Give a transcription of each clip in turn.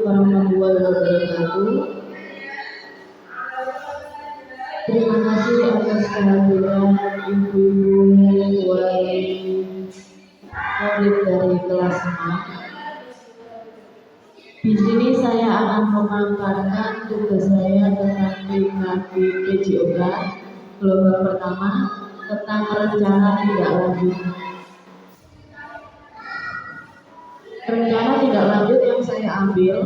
warahmatullahi wabarakatuh. Terima kasih atas kehadiran ibu-ibu wali murid dari kelas 6. Di sini saya akan memaparkan tugas saya tentang PJOK gelombang pertama tentang rencana tindak lanjut. Rencana tindak lanjut yang saya ambil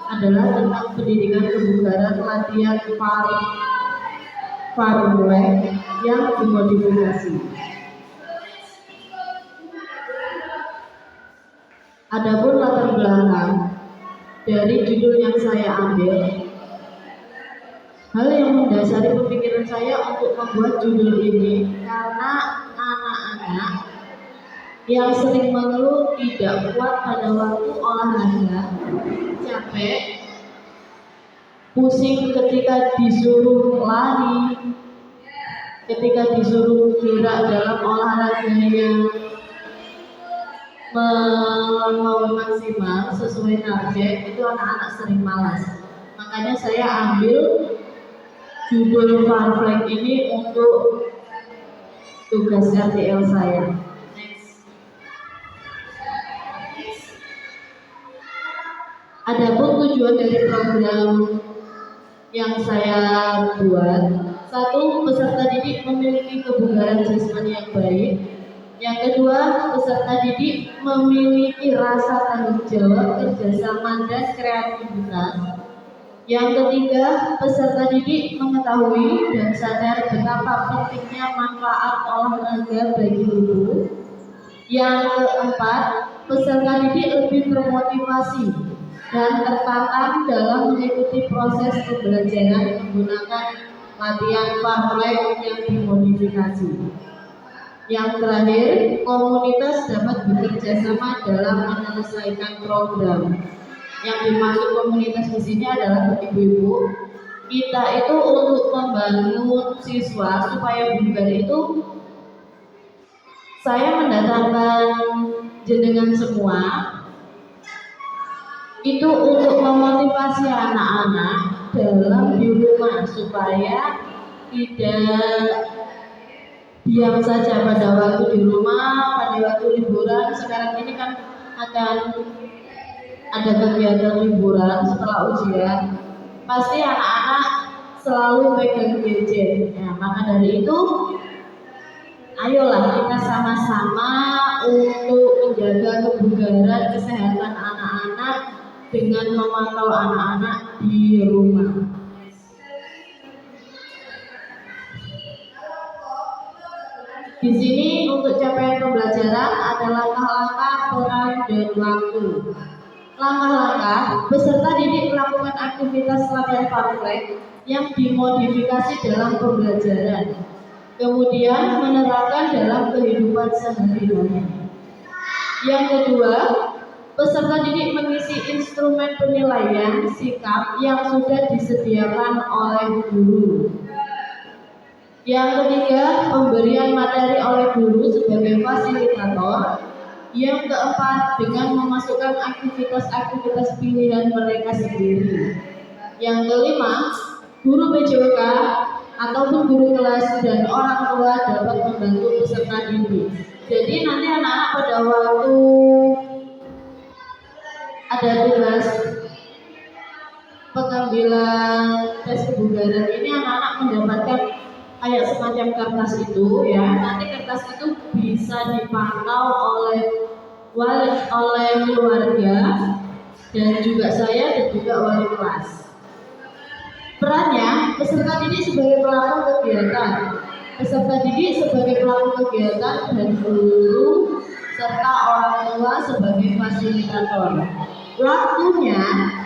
adalah tentang pendidikan kebugaran latihan Farulek yang dimodifikasi. Adapun latar belakang dari judul yang saya ambil, hal yang mendasari pemikiran saya untuk membuat judul ini karena anak-anak yang sering mengeluh tidak kuat pada waktu olahraga, capek, pusing ketika disuruh lari, ketika disuruh gerak dalam olahraga yang mau maksimal sesuai target, itu anak-anak sering malas. Makanya saya ambil judul Farulek ini untuk tugas RTL saya. Adapun tujuan dari program yang saya buat, satu, peserta didik memiliki kebugaran jasmani yang baik. Yang kedua, peserta didik memiliki rasa tanggung jawab, kerjasama, dan kreativitas. Yang ketiga, peserta didik mengetahui dan sadar betapa pentingnya manfaat olahraga bagi tubuh. Yang keempat, peserta didik lebih termotivasi dan tertantang dalam mengikuti proses pembelajaran menggunakan latihan Farulek yang dimodifikasi. Yang terakhir, komunitas dapat bekerja sama dalam menyelesaikan program. Yang dimaksud komunitas di sini adalah ibu-ibu. Kita itu untuk membangun siswa supaya bugar itu, saya mendatangkan jenengan semua itu untuk memotivasi anak-anak dalam di rumah supaya tidak diam saja pada waktu di rumah, pada waktu liburan. Sekarang ini kan akan ada kegiatan liburan setelah ujian, pasti anak-anak selalu pegang gadget. Nah, maka dari itu, ayolah kita sama-sama untuk menjaga kebugaran kesehatan anak-anak dengan memantau anak-anak di rumah. Di sini untuk capaian pembelajaran ada langkah-langkah, peran, dan waktu. Langkah-langkah, peserta didik melakukan aktivitas latihan Farulek yang dimodifikasi dalam pembelajaran, kemudian menerapkan dalam kehidupan sehari-hari. Yang kedua, peserta didik mengisi instrumen penilaian sikap yang sudah disediakan oleh guru. Yang ketiga, pemberian materi oleh guru sebagai fasilitator. Yang keempat, dengan memasukkan aktivitas-aktivitas pilihan mereka sendiri. Yang kelima, guru PJOK ataupun guru kelas dan orang tua dapat membantu peserta didik. Jadi nanti anak-anak pada waktu ada tugas pengambilan tes kebugaran ini, anak-anak mendapatkan kayak semacam kertas itu ya. Nanti kertas itu bisa dipantau oleh keluarga dan juga saya dan juga wali kelas. Perannya, peserta didik sebagai pelaku kegiatan, peserta didik sebagai pelaku kegiatan, dan guru serta orang tua sebagai fasilitator. Waktunya,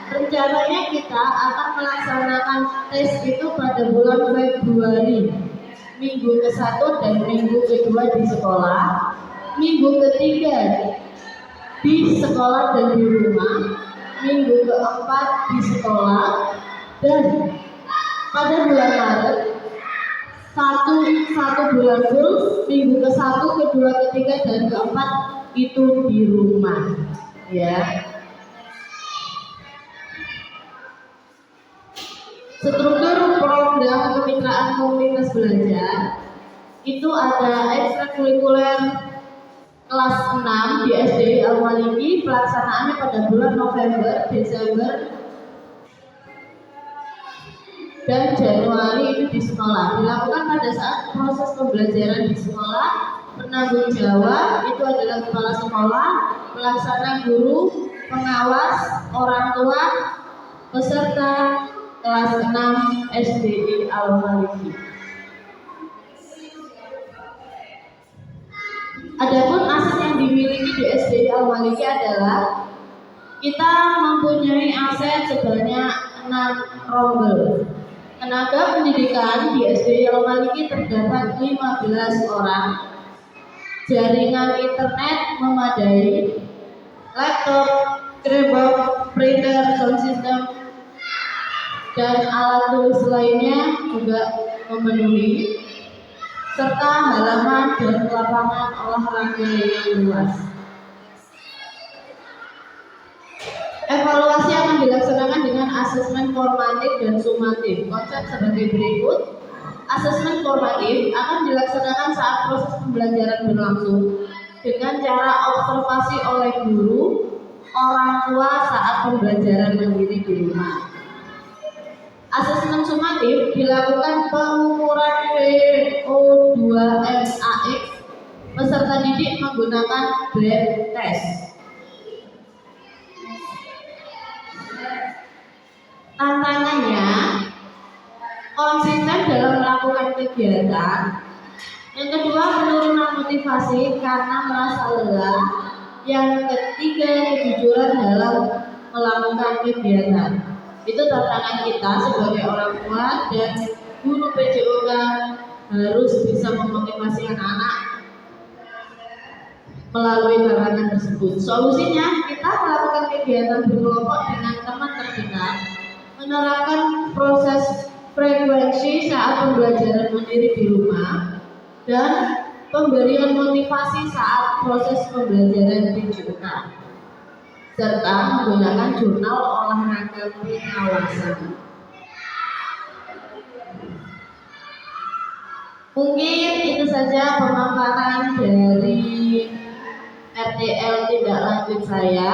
rencananya kita akan melaksanakan tes itu pada bulan Februari, minggu ke-1 dan minggu ke-2 di sekolah, minggu ke-3 di sekolah dan di rumah, minggu ke-4 di sekolah, dan pada bulan Maret satu bulan full, minggu ke-1, ke-2, ke-3, dan ke-4 itu di rumah ya. Struktur program kemitraan komunitas belajar itu ada ekstrakurikuler kelas 6 di SDI Al-Maliki, pelaksanaannya pada bulan November, Desember, dan Januari itu di sekolah. Dilakukan pada saat proses pembelajaran di sekolah. Penanggung jawab itu adalah kepala sekolah, pelaksana guru, pengawas, orang tua, peserta kelas 6 SDI Al-Maliki. Adapun aset yang dimiliki di SDI Al-Maliki adalah kita mempunyai aset sebanyak 6 rombel. Tenaga pendidikan di SDI Al-Maliki terdapat 15 orang. Jaringan internet memadai, laptop, keyboard, printer, sound system, dan alat tulis lainnya juga memenuhi, serta halaman dan lapangan olahraga yang luas. Evaluasi akan dilaksanakan dengan asesmen formatif dan sumatif. Konsep sebagai berikut. Asesmen formatif akan dilaksanakan saat proses pembelajaran berlangsung dengan cara observasi oleh guru, orang tua saat pembelajaran mandiri di rumah. Asesmen sumatif dilakukan pengukuran VO2max peserta didik menggunakan blend test. Tantangannya konsisten dalam melakukan kegiatan. Yang kedua, penurunan motivasi karena merasa lelah. Yang ketiga, kejujuran dalam melakukan kegiatan. Itu tantangan kita sebagai orang tua dan guru PJOK harus bisa memotivasi anak-anak melalui tantangan tersebut. Solusinya, kita melakukan kegiatan berkelompok dengan teman terdekat, menerapkan proses frekuensi saat pembelajaran mandiri di rumah, dan pemberian motivasi saat proses pembelajaran digital, serta menggunakan jurnal olahraga pengawasan. Mungkin itu saja pemaparan dari RTL tindak lanjut saya.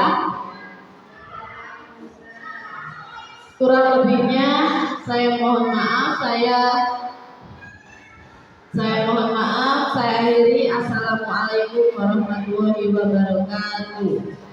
Kurang lebihnya saya mohon maaf. Saya mohon maaf. Saya akhiri. Assalamualaikum warahmatullahi wabarakatuh.